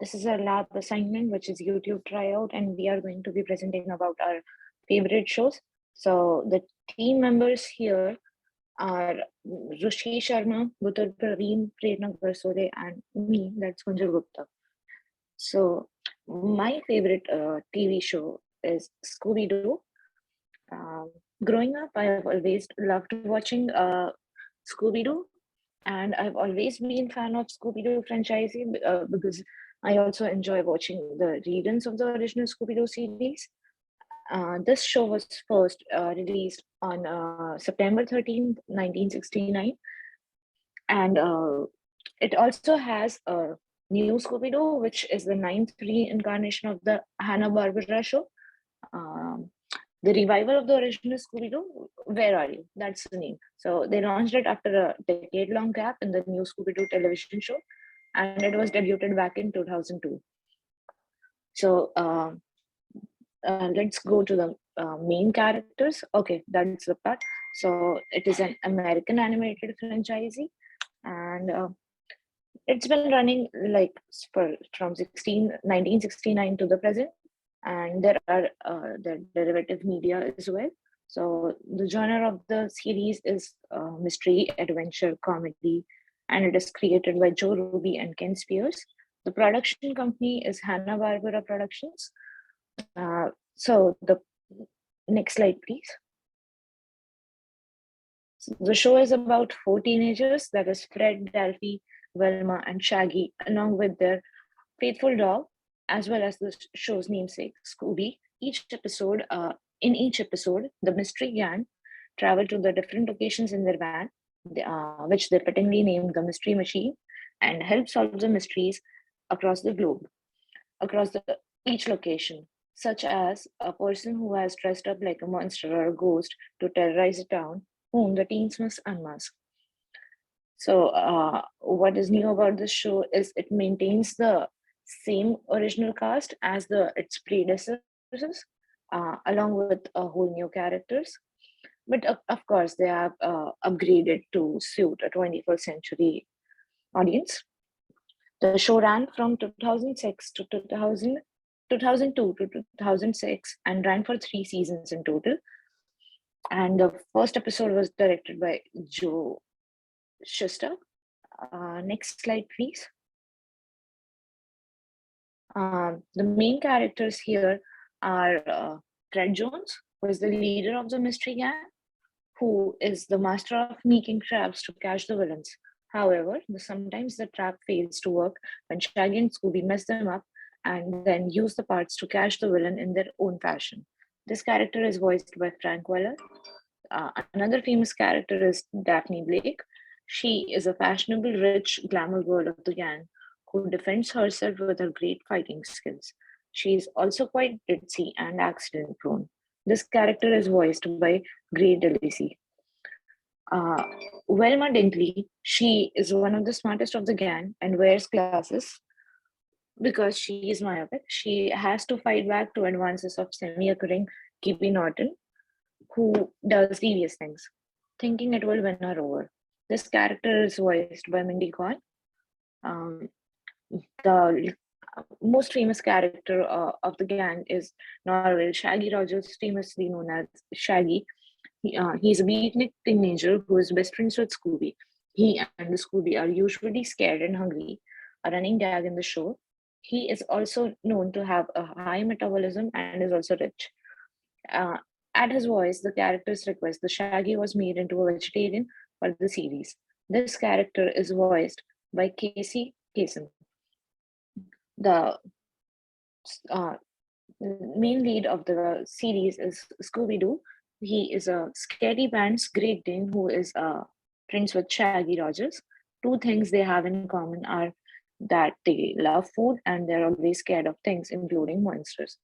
This is a lab assignment, which is YouTube Tryout, and we are going to be presenting about our favorite shows. So the team members here are Rushi Sharma, Butar Praveen, Prerna Garsole, and me, that's Kunjal Gupta. So my favorite TV show is Scooby-Doo. Growing up, I have always loved watching Scooby-Doo, and I've always been fan of Scooby-Doo franchise because I also enjoy watching the reruns of the original Scooby-Doo series. This show was first released on September 13th, 1969, and it also has a new Scooby-Doo, which is the ninth reincarnation of the Hanna-Barbera show. Um, the revival of the original Scooby-Doo, Where Are You? That's the name. So they launched it after a decade-long gap in the new Scooby-Doo television show, and it was debuted back in 2002. So let's go to the main characters. Okay, that's the part. So it is an American animated franchise, and it's been running like from 1969 to the present, and there are the derivative media as well. So the genre of the series is mystery, adventure, comedy, and it is created by Joe Ruby and Ken Spears. The production company is Hanna-Barbera Productions. So the next slide, please. The show is about four teenagers, that is Fred, Delphi, Velma, and Shaggy, along with their faithful dog, as well as the show's namesake, Scooby. In each episode, the mystery gang travel to the different locations in their van, which they fittingly named the Mystery Machine, and help solve the mysteries across the globe, across each location, such as a person who has dressed up like a monster or a ghost to terrorize a town, whom the teens must unmask. So, what is new about this show is it maintains the same original cast as its predecessors, along with a whole new characters. But of course, they have upgraded to suit a 21st century audience. The show ran from 2006 to 2002 to 2006 and ran for 3 seasons in total. And the first episode was directed by Joe Shuster. Next slide, please. The main characters here are Fred Jones, who is the leader of the mystery gang, who is the master of making traps to catch the villains. However, sometimes the trap fails to work when Shaggy and Scooby mess them up and then use the parts to catch the villain in their own fashion. This character is voiced by Frank Weller. Another famous character is Daphne Blake. She is a fashionable, rich, glamour girl of the gang who defends herself with her great fighting skills. She is also quite ditzy and accident prone. This character is voiced by Gray Delisey. Uh, Velma Dinkley, she is one of the smartest of the gang and wears glasses because she is myopic. She has to fight back to advances of semi-occurring Kippy Norton, who does devious things, thinking it will win her over. This character is voiced by Mindy Kaun. Um, the most famous character of the gang is Norwell Shaggy Rogers, famously known as Shaggy. He's a beatnik teenager who is best friends with Scooby. He and the Scooby are usually scared and hungry, a running gag in the show. He is also known to have a high metabolism and is also rich. Uh, at his voice, the character's request, the Shaggy was made into a vegetarian for the series. This character is voiced by Casey Kasem. The uh, main lead of the series is Scooby-Doo. He is a scary pants Great Dane who is friends with Shaggy Rogers. Two things they have in common are that they love food and they're always scared of things, including monsters.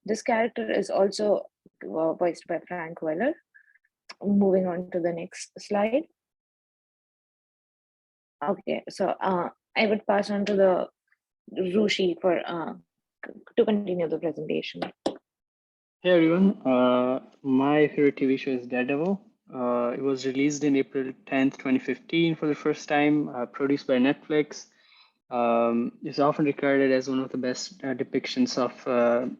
This character is also voiced by Frank Weller. Moving on to the next slide. Okay, so I would pass on to the Rushi to continue the presentation. Hey everyone, my favorite TV show is Daredevil. It was released in April 10th, 2015 for the first time, produced by Netflix. Is often regarded as one of the best depictions of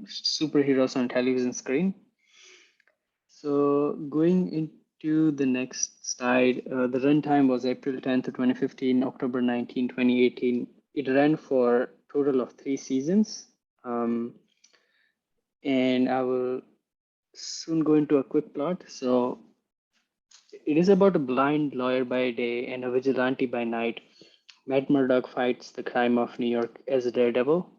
superheroes on television screen. So going into the next slide, the runtime was April 10th, 2015, October 19, 2018. It ran for a total of 3 seasons. And I will soon go into a quick plot. So it is about a blind lawyer by day and a vigilante by night. Matt Murdock fights the crime of New York as a daredevil.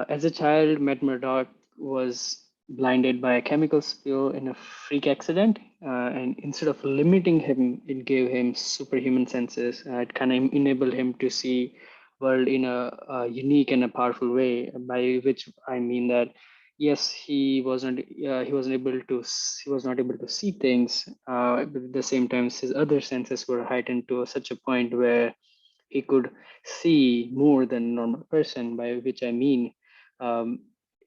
As a child, Matt Murdock was blinded by a chemical spill in a freak accident, and instead of limiting him, it gave him superhuman senses. It kind of enabled him to see world in a unique and a powerful way. By which I mean that yes, he was not able to see things, but at the same time, his other senses were heightened to such a point where he could see more than a normal person, by which I mean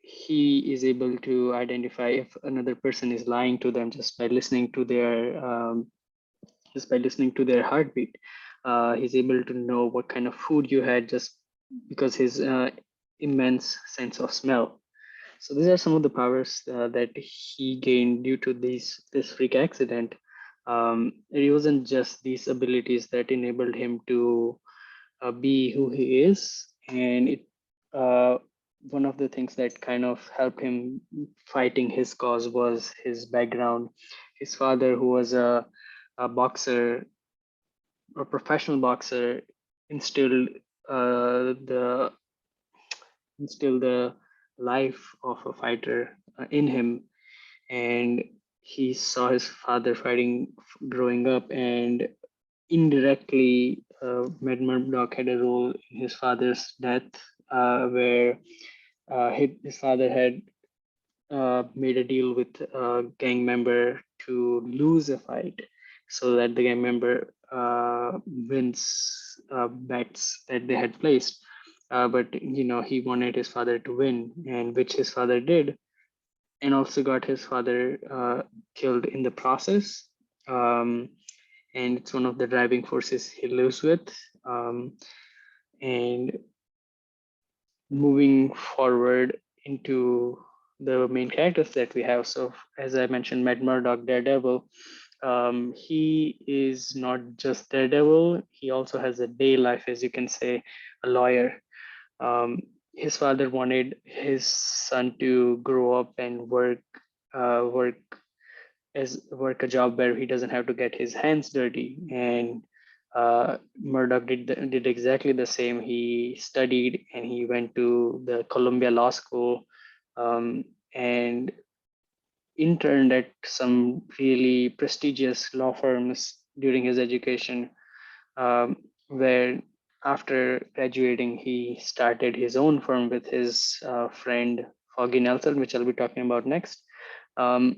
he is able to identify if another person is lying to them just by listening to their heartbeat. He's able to know what kind of food you had just because his immense sense of smell. So these are some of the powers that he gained due to this freak accident. It wasn't just these abilities that enabled him to be who he is, and it one of the things that kind of helped him fighting his cause was his background. His father, who was a boxer, a professional boxer, instilled the life of a fighter in him, and he saw his father fighting growing up, and indirectly, Matt Murdock had a role in his father's death, where his father had made a deal with a gang member to lose a fight so that the gang member wins bets that they had placed. But he wanted his father to win, and which his father did, and also got his father killed in the process. And it's one of the driving forces he lives with. And moving forward into the main characters that we have. So, as I mentioned, Matt Murdock, Daredevil. He is not just Daredevil, he also has a day life, as you can say, a lawyer. His father wanted his son to grow up and work work a job where he doesn't have to get his hands dirty. And Murdoch did exactly the same. He studied and he went to the Columbia Law School, and interned at some really prestigious law firms during his education, where after graduating, he started his own firm with his friend Foggy Nelson, which I'll be talking about next. Um,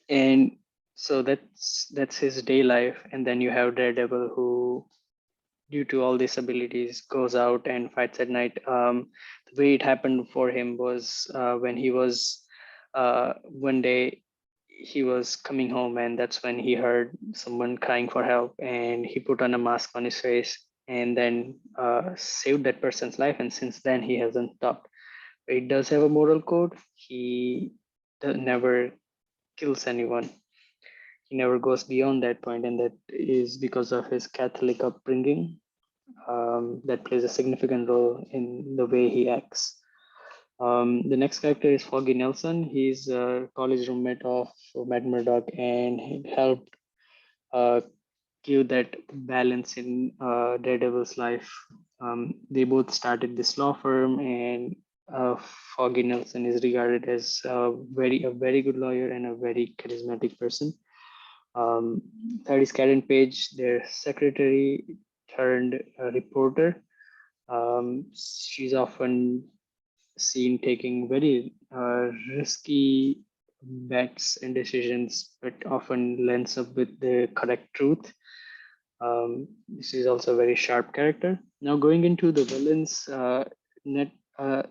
and so that's his day life. And then you have Daredevil, who due to all these abilities goes out and fights at night. The way it happened for him was when he was one day he was coming home, and that's when he heard someone crying for help, and he put on a mask on his face and then saved that person's life. And since then he hasn't stopped. He does have a moral code. He never kills anyone. He never goes beyond that point, and that is because of his Catholic upbringing. That plays a significant role in the way he acts. The next character is Foggy Nelson. He's a college roommate of Matt Murdock, and he helped uh, give that balance in Daredevil's life. They both started this law firm, and Foggy Nelson is regarded as a very good lawyer and a very charismatic person. Third is Karen Page, their secretary turned reporter. She's often seen taking very risky bets and decisions, but often lands up with the correct truth. This is also a very sharp character. Now going into the villains,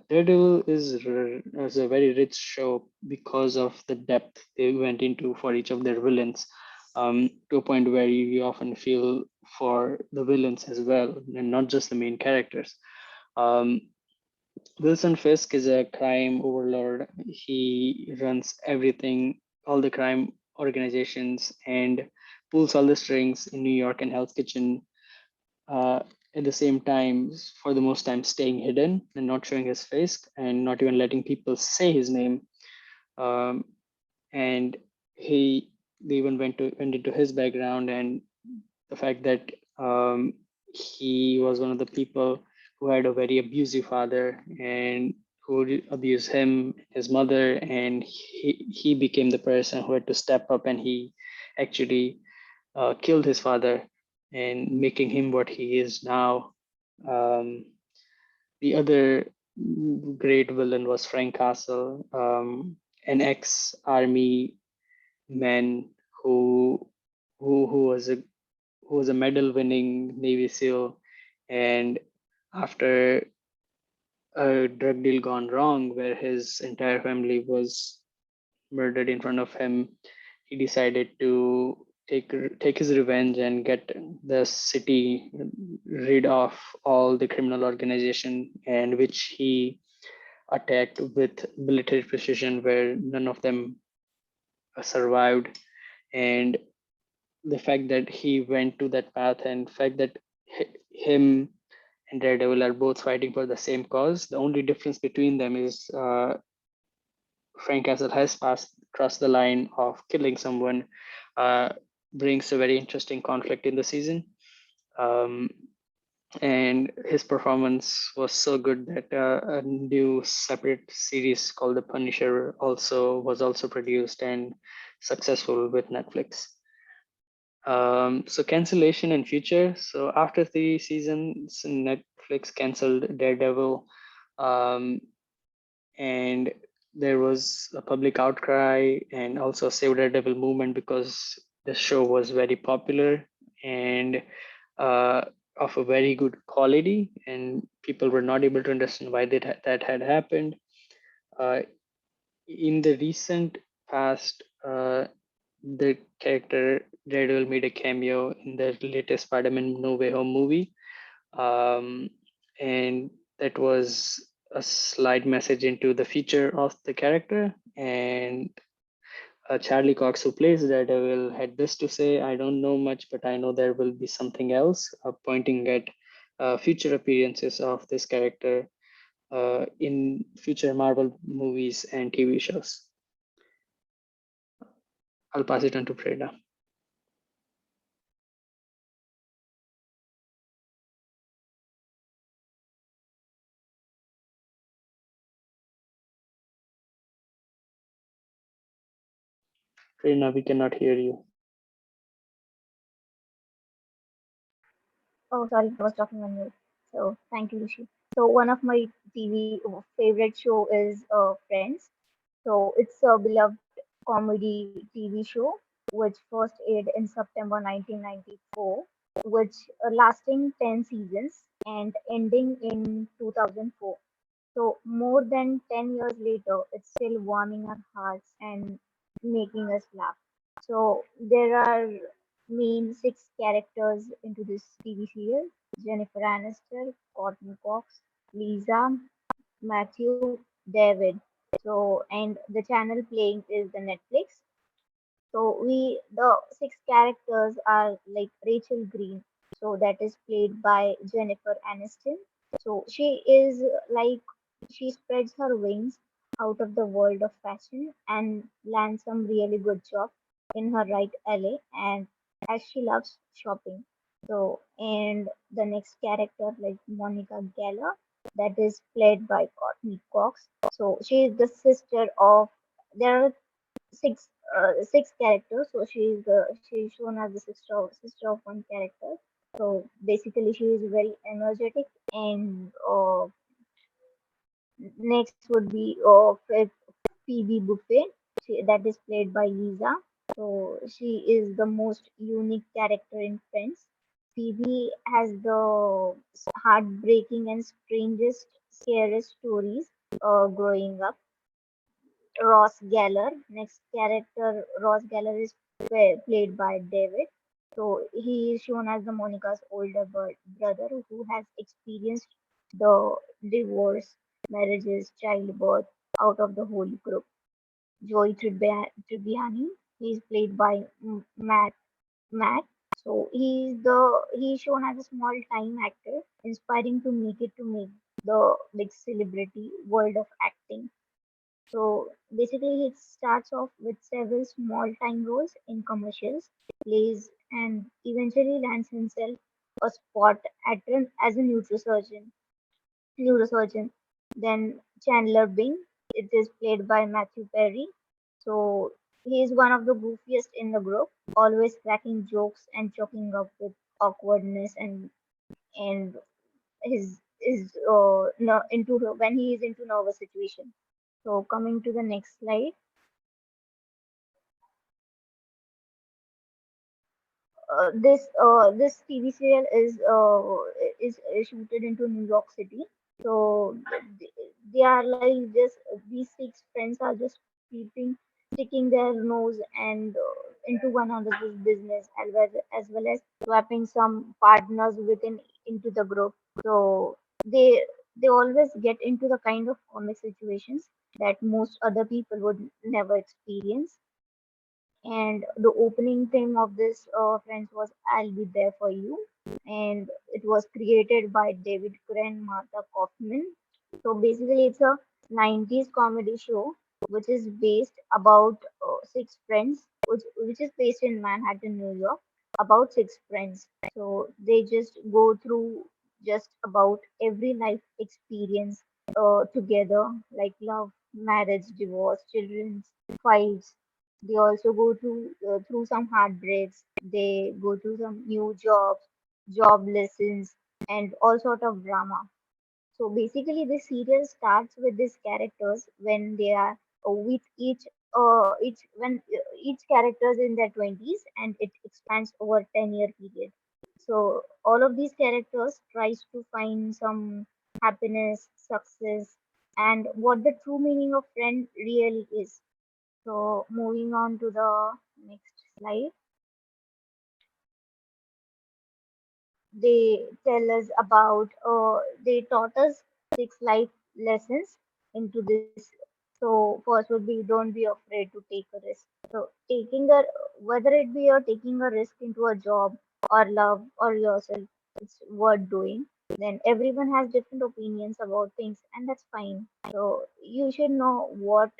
Daredevil is a very rich show because of the depth they went into for each of their villains, to a point where you often feel for the villains as well, and not just the main characters. Um, Wilson Fisk is a crime overlord. He runs everything, all the crime organizations, and pulls all the strings in New York and Hell's Kitchen. Uh, at the same time, for the most time, staying hidden and not showing his face and not even letting people say his name. Um, and he they even went into his background and the fact that he was one of the people who had a very abusive father and who would abuse him, his mother, and he became the person who had to step up and he actually killed his father and making him what he is now. Um, the other great villain was Frank Castle, an ex-army man who who was a medal-winning Navy SEAL, and after a drug deal gone wrong, where his entire family was murdered in front of him, he decided to take his revenge and get the city rid of all the criminal organization, and which he attacked with military precision, where none of them survived. And the fact that he went to that path and fact that him and Daredevil are both fighting for the same cause. The only difference between them is Frank Castle has crossed the line of killing someone, uh, brings a very interesting conflict in the season. Um, and his performance was so good that a new separate series called The Punisher was also produced and successful with Netflix. So cancellation and future. So after 3 seasons, Netflix canceled Daredevil, um, and there was a public outcry and also Save Daredevil movement because the show was very popular and uh, of a very good quality, and people were not able to understand why that had happened. Uh, in the recent past, the character Daredevil made a cameo in the latest Spider-Man No Way Home movie, um, and that was a slight message into the future of the character. And Charlie Cox, who plays Daredevil, had this to say: "I don't know much, but I know there will be something else," pointing at future appearances of this character in future Marvel movies and TV shows. I'll pass it on to Prerna. Prerna, we cannot hear you. Oh, sorry, I was talking on mute. So thank you, Rishi. So one of my TV favorite show is Friends. So it's a beloved comedy TV show which first aired in September 1994, which lasting 10 seasons and ending in 2004. So more than 10 years later, it's still warming our hearts and making us laugh. So there are main six characters into this TV serial: Jennifer Aniston, Courtney Cox, Lisa, Matthew, David. So and the channel playing is the Netflix. So we the six characters are like Rachel Green. So that is played by Jennifer Aniston. So she is like she spreads her wings out of the world of fashion and lands some really good job in her right alley, and as she loves shopping. So and the next character like Monica Geller, that is played by Courtney Cox. So she is the sister of there are six characters. So she's shown as the sister of one character. So basically, she is very energetic. And next would be Phoebe Buffet. That is played by Lisa. So she is the most unique character in Friends. Phoebe has the heartbreaking and strangest, scariest stories growing up. Ross Geller. Next character, Ross Geller is played by David. So he is shown as the Monica's older brother who has experienced the divorce, marriages, childbirth out of the whole group. Tribbiani, he's played by Matt. So he's shown as a small time actor, inspiring to make it to make the big celebrity world of acting. So basically, it starts off with several small time roles in commercials, plays, and eventually lands himself a spot as a neurosurgeon. Then Chandler Bing, it is played by Matthew Perry. So he is one of the goofiest in the group, always cracking jokes and choking up with awkwardness and his no, into when he is into nervous situation. So coming to the next slide, this TV serial is shooted into New York City. So th- they are like just these six friends are just keeping sticking their nose and into one another's business as well as swapping some partners within into the group. So they always get into the kind of comic situations that most other people would never experience. And the opening theme of this Friends was "I'll Be There for You," and it was created by David Gray and Martha Kaufman. So basically, it's a 90s comedy show which is based about six friends, which is based in Manhattan, New York, about six friends. So they just go through just about every life experience together, like love, marriage, divorce, children's fights. They also go through some heartbreaks. They go through some new jobs, job lessons, and all sort of drama. So basically, the serial starts with these characters when they are with each characters in their 20s, and it expands over 10-year period. So all of these characters tries to find some happiness, success, and what the true meaning of friend really is. So moving on to the next slide, they tell us about they taught us six life lessons into this. So first would be don't be afraid to take a risk. So taking a whether it be you're taking a risk into a job or love or yourself, it's worth doing. Then everyone has different opinions about things, and that's fine. So you should know what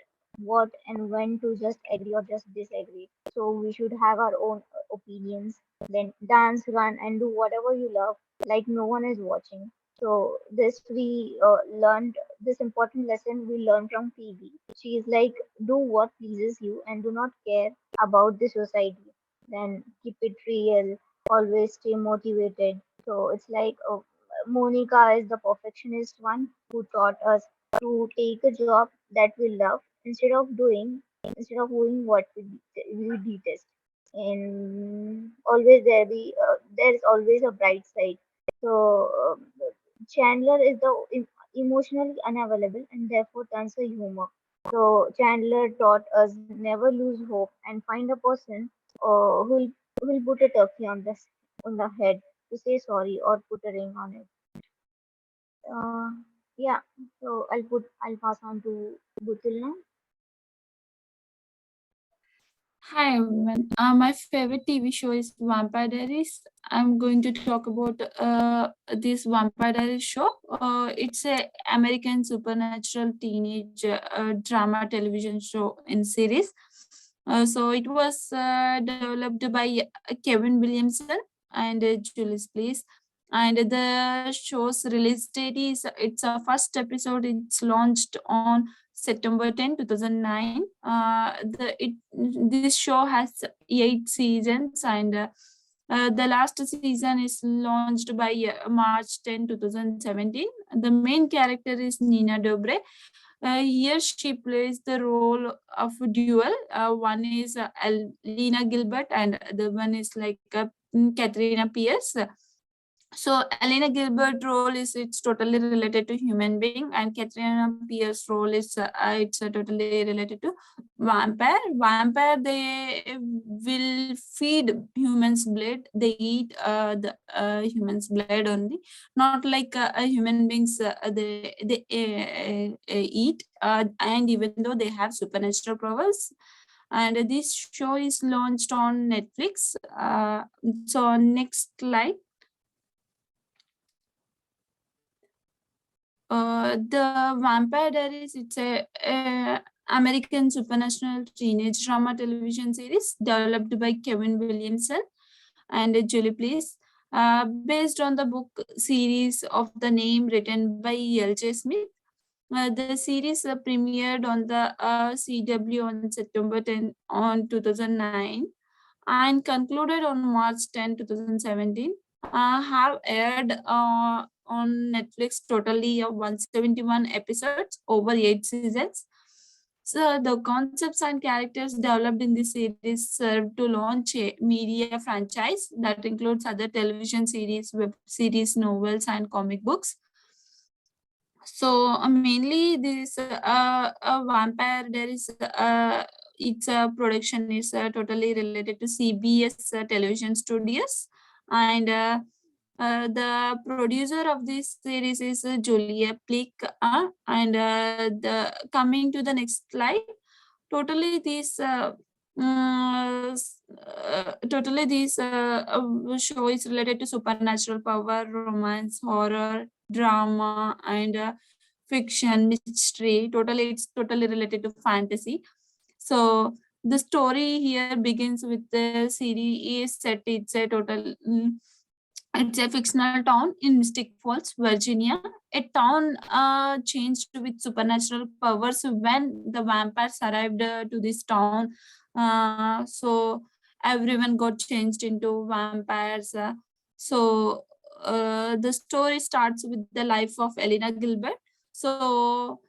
and when to just agree or just disagree. So we should have our own opinions, then dance, run, and do whatever you love, like no one is watching. So this we learned this important lesson we learned from Phoebe. She is like, do what pleases you and do not care about the society. Then keep it real. Always stay motivated. So it's like Monica is the perfectionist one who taught us to take a job that we love instead of doing what we detest. And always there is always a bright side. So Chandler is the emotionally unavailable and therefore turns a humor. So Chandler taught us never lose hope and find a person who'll put a turkey on the head to say sorry or put a ring on it. uh, yeah, so I'll pass on to Butul now. Hi everyone. My favorite TV show is Vampire Diaries. I'm going to talk about this Vampire Diaries show. It's a American supernatural teenage drama television show in series. So it was developed by Kevin Williamson and Julius Please. And the show's release date is it's a first episode. It's launched on September 10, 2009. This show has 8 seasons, and the last season is launched by March 10, 2017. The main character is Nina Dobre. Here she plays the role of a dual. One is Lena Gilbert, and the one is like Katrina Pierce. So Elena Gilbert role is it's totally related to human being, and Katrina Pierce role is it's totally related to Vampire, they will feed humans blood. They eat the humans blood only, not like human beings. They eat, and even though they have supernatural powers. And this show is launched on Netflix. So next slide. The Vampire Diaries, it's a American supernatural teenage drama television series developed by Kevin Williamson and Julie Place, based on the book series of the name written by L.J. Smith. The series premiered on the CW on September 10 on 2009 and concluded on March 10, 2017. Have aired on Netflix totally of 171 episodes over 8 seasons. So the concepts and characters developed in this series serve to launch a media franchise that includes other television series, web series, novels, and comic books. So mainly this Vampire, there is its production is totally related to CBS television studios, and the producer of this series is Julia Plick. And the coming to the next slide, totally this show is related to supernatural power, romance, horror, drama, and fiction, mystery. Totally, it's totally related to fantasy. So the story here begins with the series is set. It's a fictional town in Mystic Falls, Virginia. A town changed with supernatural powers when the vampires arrived to this town. So everyone got changed into vampires. The story starts with the life of Elena Gilbert. So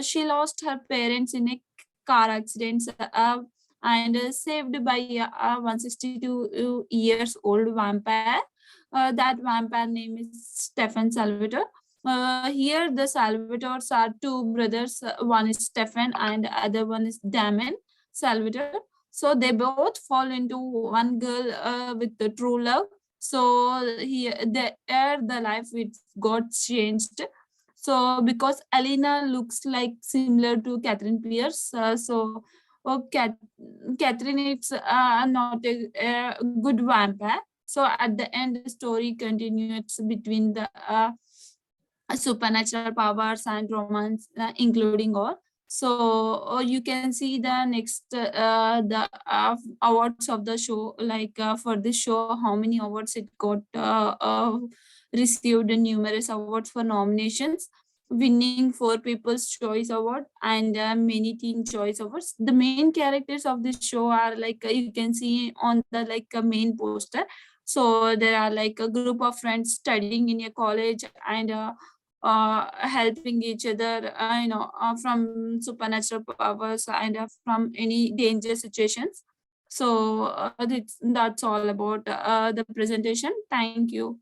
she lost her parents in a car accident, and saved by a 162 years old vampire. That vampire name is Stefan Salvatore. Here the Salvatores are two brothers. One is Stefan and other one is Damon Salvatore. So they both fall into one girl with the true love. So here the life with God changed. So because Alina looks like similar to Catherine Pierce, Catherine is not a good vampire. So at the end, the story continues between the supernatural powers and romance, including all. So you can see the next the awards of the show. Like for this show, how many awards it got received numerous awards for nominations, winning 4 People's Choice Award and many Teen Choice Awards. The main characters of this show are like you can see on the like main poster. So there are like a group of friends studying in a college and helping each other, from supernatural powers and from any danger situations. So that's all about the presentation. Thank you.